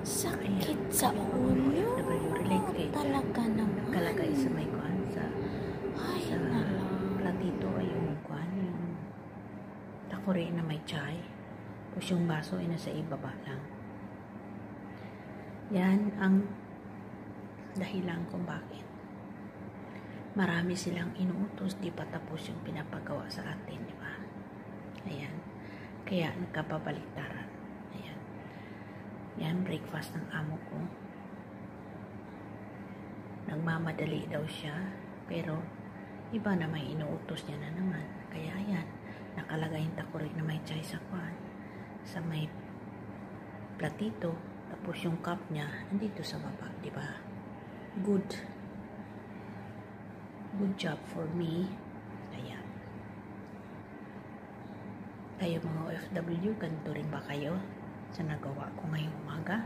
Sakit sa ulo. OFW relate kay Talaga naman. kalagay sa may kuan sa Ay, sa nala. platito ay yung kuan yung takore na may chai. Tapos yung baso ay nasa ibaba lang. Yan ang dahilan kung bakit marami silang inuutos, di pa tapos yung pinapagawa sa atin, di ba? Ayan. Kaya nagkababaliktaran. Ayan. Yan, breakfast ng amo ko. Nagmamadali daw siya, pero iba na may inuutos niya na naman. Kaya ayan, nakalagay yung takore na may chai sa kwan, sa may platito, tapos yung cup niya nandito sa baba, di ba? Good job for me. Ayan. Kayo mga OFW, ganito rin ba kayo sa nagawa ko ngayong umaga?